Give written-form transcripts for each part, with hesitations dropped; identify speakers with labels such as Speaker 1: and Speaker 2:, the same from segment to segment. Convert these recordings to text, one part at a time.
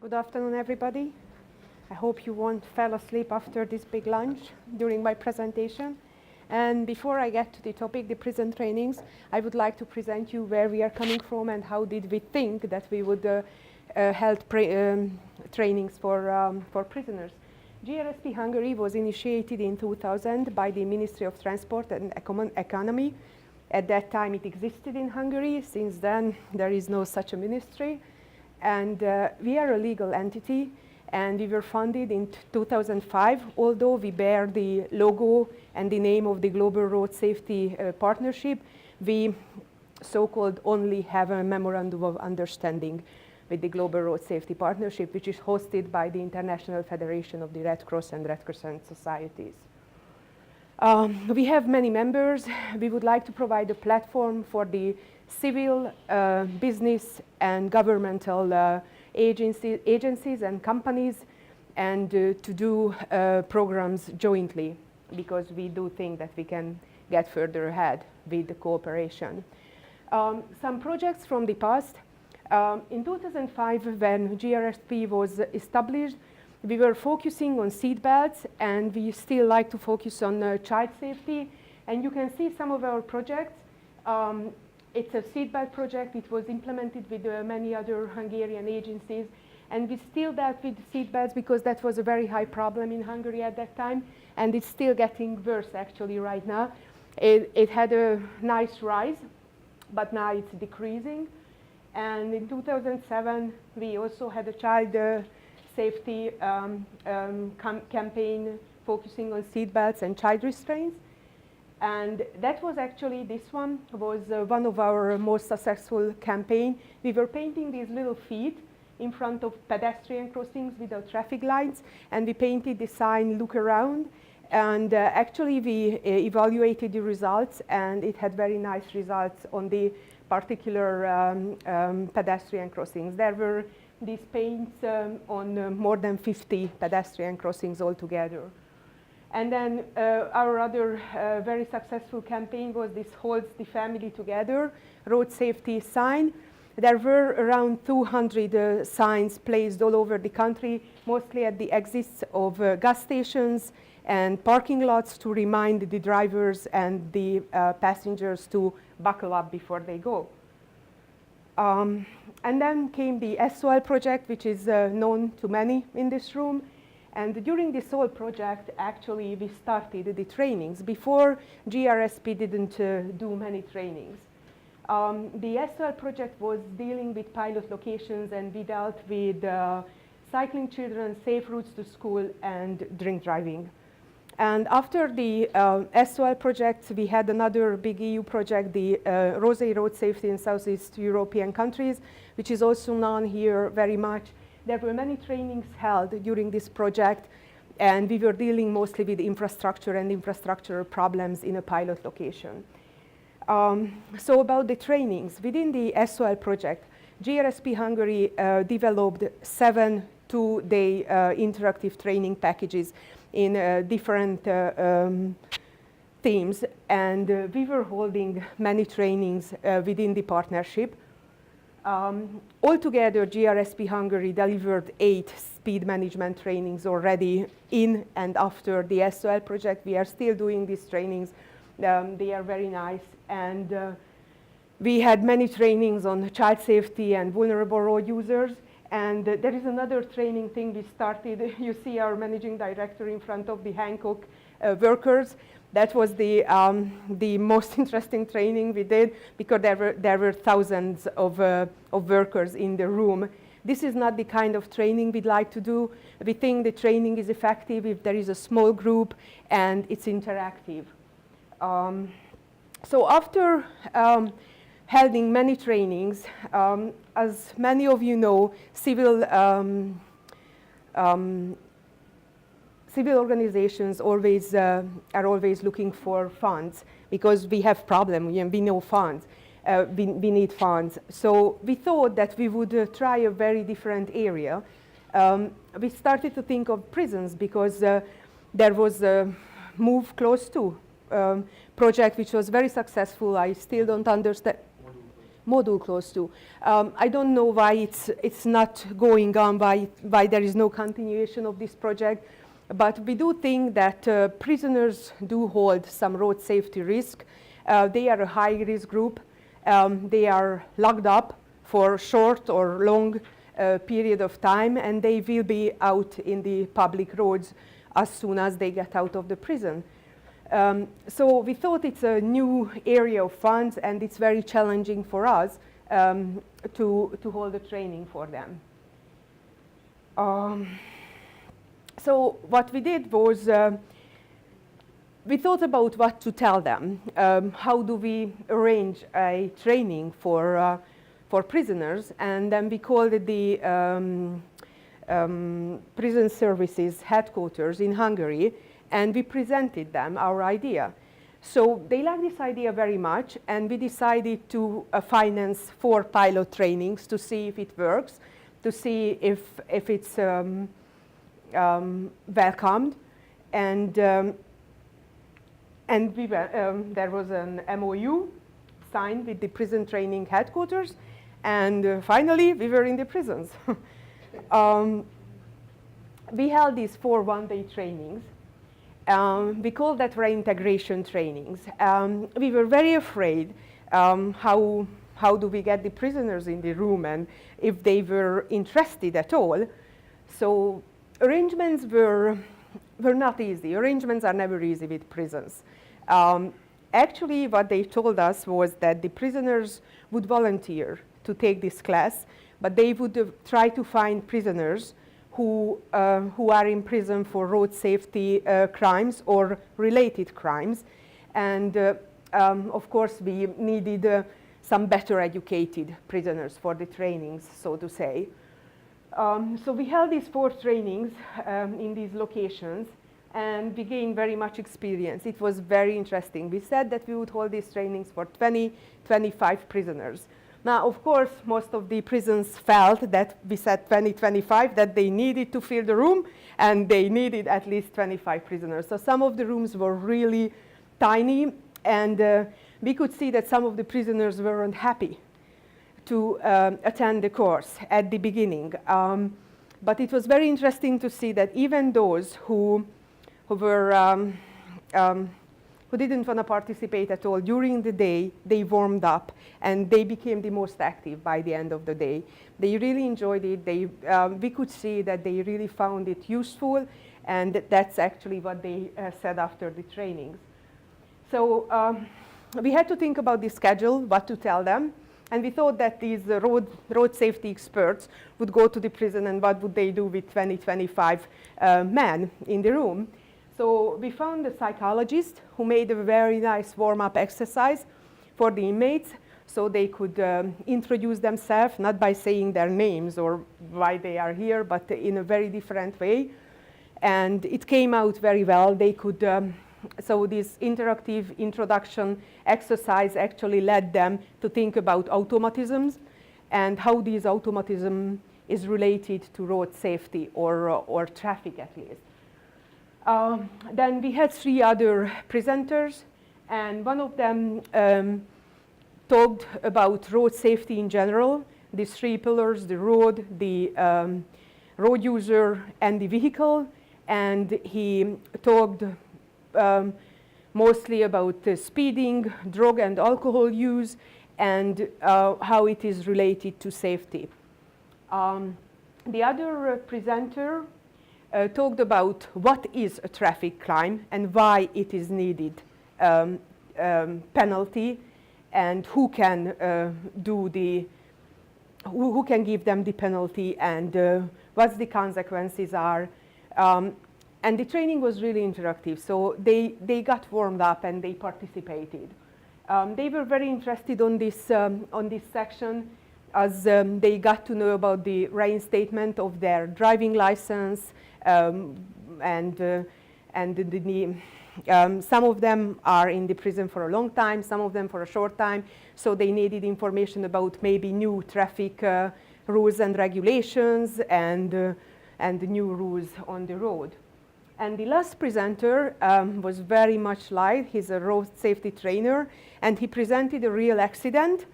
Speaker 1: Good afternoon, everybody. I hope you won't fall asleep after this big lunch during my presentation. And before I get to the topic, the prison trainings, I would like to present you where we are coming from and how did we think that we would hold trainings for prisoners. GRSP Hungary was initiated in 2000 by the Ministry of Transport and Economy. At that time it existed in Hungary. Since then there is no such a ministry. And we are a legal entity, and we were founded in 2005, although we bear the logo and the name of the Global Road Safety Partnership. We so-called only have a memorandum of understanding with the Global Road Safety Partnership, which is hosted by the International Federation of the Red Cross and Red Crescent Societies. We have many members. We would like to provide a platform for the civil, business and governmental agencies and companies, and to do programs jointly, because we do think that we can get further ahead with the cooperation. Some projects from the past. In 2005, when GRSP was established, we were focusing on seat belts, and we still like to focus on child safety. And you can see some of our projects. It's a seatbelt project. It was implemented with many other Hungarian agencies, and we still dealt with seatbelts because that was a very high problem in Hungary at that time, and it's still getting worse actually right now. It had a nice rise, but now it's decreasing. And in 2007, we also had a child safety campaign focusing on seatbelts and child restraints. And that was actually, this one was one of our most successful campaign. We were painting these little feet in front of pedestrian crossings without traffic lights, and we painted the sign, "Look around." And actually we evaluated the results, and it had very nice results on the particular pedestrian crossings. There were these paints on more than 50 pedestrian crossings altogether. And then our other very successful campaign was this Holds the Family Together road safety sign. There were around 200 signs placed all over the country, mostly at the exits of gas stations and parking lots, to remind the drivers and the passengers to buckle up before they go. And then came the SOL project, which is known to many in this room. And during this whole project, actually, we started the trainings. Before, GRSP didn't do many trainings. The SOL project was dealing with pilot locations, and we dealt with cycling children, safe routes to school, and drink driving. And after the SOL project, we had another big EU project, the ROSE Road Safety in Southeast European countries, which is also known here very much. There were many trainings held during this project, and we were dealing mostly with infrastructure and infrastructure problems in a pilot location. So about the trainings, within the SOL project, GRSP Hungary developed 7 two-day interactive training packages in different themes, and we were holding many trainings within the partnership. Altogether, GRSP Hungary delivered 8 speed management trainings already in and after the SOL project. We are still doing these trainings. They are very nice. And we had many trainings on child safety and vulnerable road users. And there is another training thing we started. You see our managing director in front of the Hancock workers. That was the most interesting training we did, because there were thousands of workers in the room. This is not the kind of training we'd like to do. We think the training is effective if there is a small group and it's interactive. So after holding many trainings, as many of you know, civil organizations are always looking for funds, because we have problems. We know funds. We need funds. So we thought that we would try a very different area. We started to think of prisons, because there was a Move Close To project which was very successful. I still don't understand. module close to. I don't know why it's not going on, why there is no continuation of this project, but we do think that prisoners do hold some road safety risk. They are a high-risk group. They are locked up for short or long period of time, and they will be out in the public roads as soon as they get out of the prison. So we thought it's a new area of funds, and it's very challenging for us to hold a training for them. So what we did was we thought about what to tell them. How do we arrange a training for prisoners? And then we called it the Prison Services headquarters in Hungary, and we presented them our idea. So they liked this idea very much, and we decided to finance 4 pilot trainings to see if it works, to see if it's welcomed, and we were, there was an MOU signed with the prison training headquarters, and finally we were in the prisons. We held these 4 one-day trainings. We called that reintegration trainings. We were very afraid how do we get the prisoners in the room and if they were interested at all. So arrangements were not easy. Arrangements are never easy with prisons. Actually, what they told us was that the prisoners would volunteer to take this class, but they would try to find prisoners who are in prison for road safety crimes or related crimes. And of course, we needed some better educated prisoners for the trainings, so to say. So we held these 4 trainings in these locations, and we gained very much experience. It was very interesting. We said that we would hold these trainings for 20-25 prisoners. Now, of course, most of the prisons felt that we said 20-25, that they needed to fill the room, and they needed at least 25 prisoners. So some of the rooms were really tiny, and we could see that some of the prisoners weren't happy to attend the course at the beginning. But it was very interesting to see that even those who didn't want to participate at all, during the day, they warmed up and they became the most active by the end of the day. They really enjoyed it. We could see that they really found it useful, and that's actually what they said after the trainings. So we had to think about the schedule, what to tell them, and we thought that these road safety experts would go to the prison, and what would they do with 20-25 men in the room. So we found a psychologist who made a very nice warm-up exercise for the inmates, so they could introduce themselves, not by saying their names or why they are here, but in a very different way. And it came out very well. They could, so this interactive introduction exercise actually led them to think about automatisms and how this automatism is related to road safety or traffic at least. Then we had 3 other presenters, and one of them talked about road safety in general, the 3 pillars, the road, the road user, and the vehicle. And he talked mostly about speeding, drug and alcohol use, and how it is related to safety. The other presenter talked about what is a traffic crime and why it is needed penalty, and who can who can give them the penalty, and what the consequences are. And the training was really interactive, so they got warmed up and they participated. They were very interested on this section, as they got to know about the reinstatement of their driving license, and some of them are in the prison for a long time, some of them for a short time, so they needed information about maybe new traffic rules and regulations, and new rules on the road. And the last presenter was very much live. He's a road safety trainer, and he presented a real accident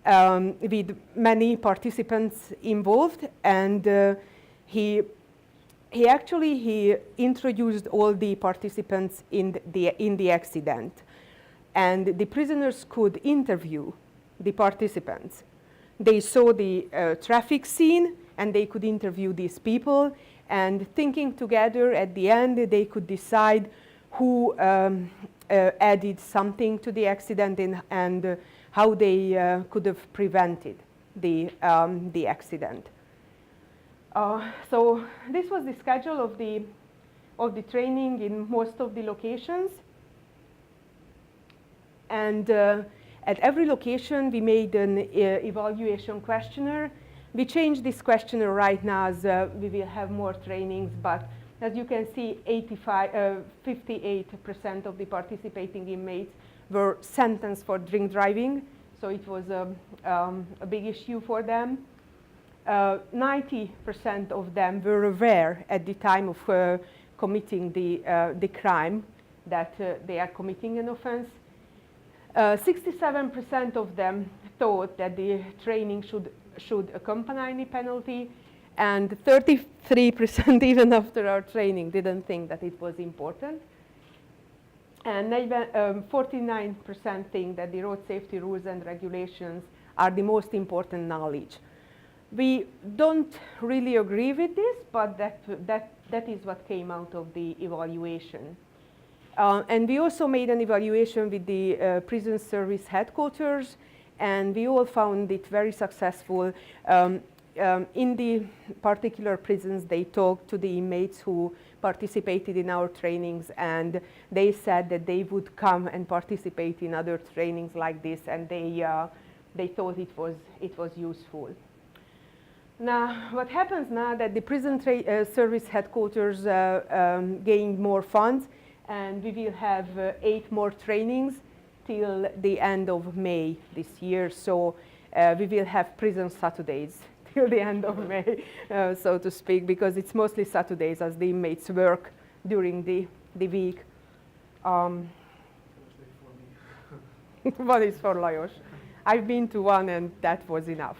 Speaker 1: with many participants involved, and he introduced all the participants in the accident, and the prisoners could interview the participants. They saw the traffic scene, and they could interview these people, and thinking together at the end, they could decide who added something to the accident and how they could have prevented the accident. So this was the schedule of the training in most of the locations, and at every location we made an evaluation questionnaire. We changed this questionnaire right now as we will have more trainings, but as you can see, 58% of the participating inmates were sentenced for drink driving, so it was a big issue for them. 90% of them were aware at the time of committing the crime that they are committing an offense. 67% of them thought that the training should accompany any penalty, and 33% even after our training didn't think that it was important. And 49% think that the road safety rules and regulations are the most important knowledge. We don't really agree with this, but that is what came out of the evaluation. And we also made an evaluation with the prison service headquarters, and we all found it very successful. In the particular prisons, they talked to the inmates who participated in our trainings, and they said that they would come and participate in other trainings like this, and they thought it was useful. Now, what happens now that the prison service headquarters gained more funds, and we will have 8 more trainings till the end of May this year. So we will have prison Saturdays till the end of May, so to speak, because it's mostly Saturdays as the inmates work during the week. One is for Lajos. I've been to one, and that was enough.